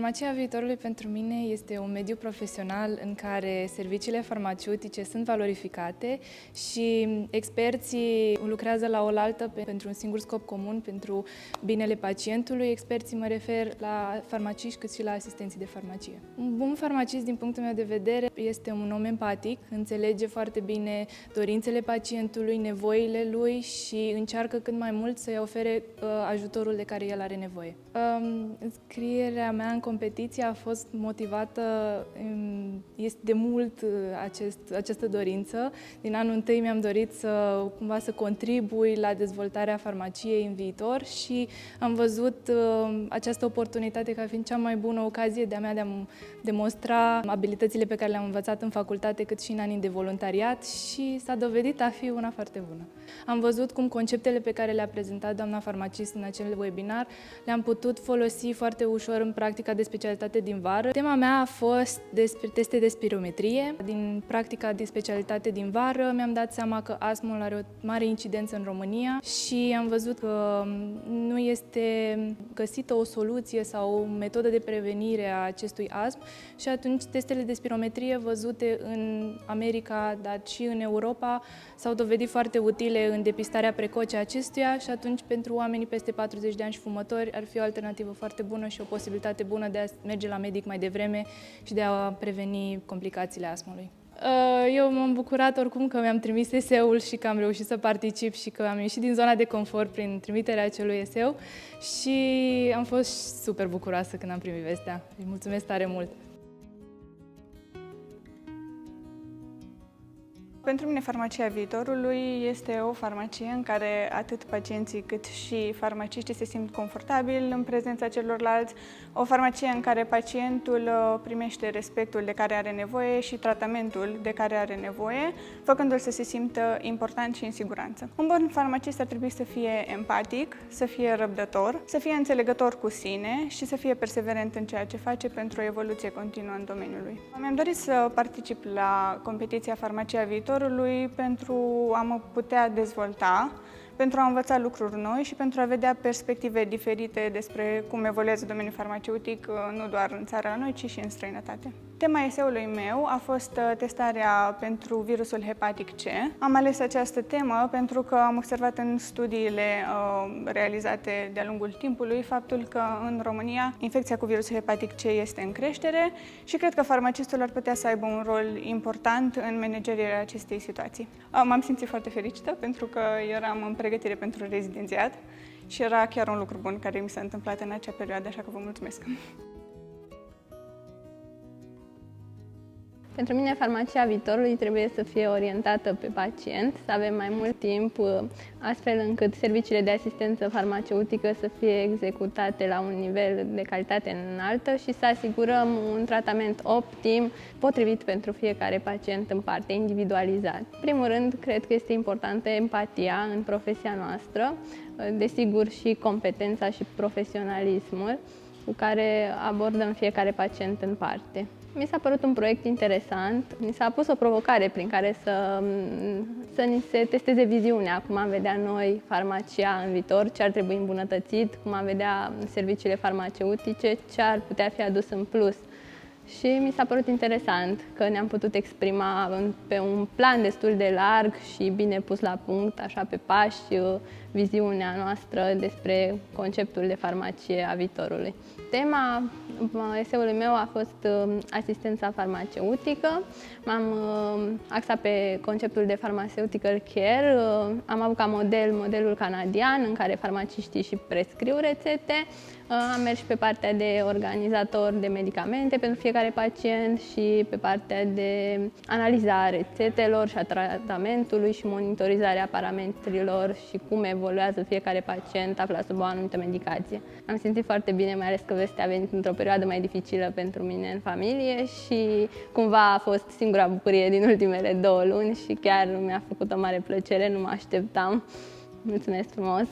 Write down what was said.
Farmacia viitorului pentru mine este un mediu profesional în care serviciile farmaceutice sunt valorificate și experții lucrează la oaltă pentru un singur scop comun, pentru binele pacientului. Experții mă refer la farmaciști cât și la asistenții de farmacie. Un bun farmacist, din punctul meu de vedere, este un om empatic, înțelege foarte bine dorințele pacientului, nevoile lui și încearcă cât mai mult să-i ofere ajutorul de care el are nevoie. Înscrierea mea în competiție a fost motivată, este de mult această dorință. Din anul întâi mi-am dorit cumva să contribui la dezvoltarea farmaciei în viitor și am văzut această oportunitate ca fiind cea mai bună ocazie de a demonstra abilitățile pe care le-am învățat în facultate, cât și în anii de voluntariat și s-a dovedit a fi una foarte bună. Am văzut cum conceptele pe care le-a prezentat doamna farmacist în acel webinar le-am putut folosi foarte ușor în practica de specialitate din vară. Tema mea a fost despre teste de spirometrie. Din practica de specialitate din vară mi-am dat seama că astmul are o mare incidență în România și am văzut că nu este găsită o soluție sau o metodă de prevenire a acestui astm și atunci testele de spirometrie văzute în America, dar și în Europa s-au dovedit foarte utile în depistarea precoce a acestuia și atunci pentru oamenii peste 40 de ani și fumători ar fi o alternativă foarte bună și o posibilitate bună de a merge la medic mai devreme și de a preveni complicațiile astmului. Eu m-am bucurat oricum că mi-am trimis eseul și că am reușit să particip și că am ieșit din zona de confort prin trimiterea acelui eseu și am fost super bucuroasă când am primit vestea. Îi mulțumesc tare mult! Pentru mine, farmacia viitorului este o farmacie în care atât pacienții cât și farmaciștii se simt confortabili în prezența celorlalți, o farmacie în care pacientul primește respectul de care are nevoie și tratamentul de care are nevoie, făcându-l să se simtă important și în siguranță. Un bun farmacist ar trebui să fie empatic, să fie răbdător, să fie înțelegător cu sine și să fie perseverent în ceea ce face pentru o evoluție continuă în domeniul lui. Mi-am dorit să particip la competiția Farmacia viitorului pentru a mă putea dezvolta, pentru a învăța lucruri noi și pentru a vedea perspective diferite despre cum evoluează domeniul farmaceutic, nu doar în țara noi, ci și în străinătate. Tema eseului meu a fost testarea pentru virusul hepatic C. Am ales această temă pentru că am observat în studiile realizate de-a lungul timpului faptul că în România infecția cu virusul hepatic C este în creștere și cred că farmacistul ar putea să aibă un rol important în managerarea acestei situații. M-am simțit foarte fericită pentru că eram în pregătire pentru rezidențiat și era chiar un lucru bun care mi s-a întâmplat în acea perioadă, așa că vă mulțumesc! Pentru mine, farmacia viitorului trebuie să fie orientată pe pacient, să avem mai mult timp, astfel încât serviciile de asistență farmaceutică să fie executate la un nivel de calitate înaltă și să asigurăm un tratament optim, potrivit pentru fiecare pacient în parte, individualizat. În primul rând, cred că este importantă empatia în profesia noastră, desigur și competența și profesionalismul cu care abordăm fiecare pacient în parte. Mi s-a părut un proiect interesant, mi s-a pus o provocare prin care să ni se testeze viziunea, cum am vedea noi farmacia în viitor, ce ar trebui îmbunătățit, cum am vedea serviciile farmaceutice, ce ar putea fi adus în plus. Și mi s-a părut interesant că ne-am putut exprima pe un plan destul de larg și bine pus la punct, așa pe pași, viziunea noastră despre conceptul de farmacie a viitorului. Tema eseului meu a fost asistența farmaceutică. M-am axat pe conceptul de pharmaceutical care. Am avut ca modelul canadian, în care farmaciștii și prescriu rețete. Am mers și pe partea de organizator de medicamente pentru fiecare pacient și pe partea de analiza rețetelor și a tratamentului și monitorizarea parametrilor și cum evoluează fiecare pacient aflat sub o anumită medicație. Am simțit foarte bine, mai ales că vestea a venit într-o perioadă mai dificilă pentru mine în familie și cumva a fost singura bucurie din ultimele 2 luni și chiar mi-a făcut o mare plăcere, nu mă așteptam. Mulțumesc frumos!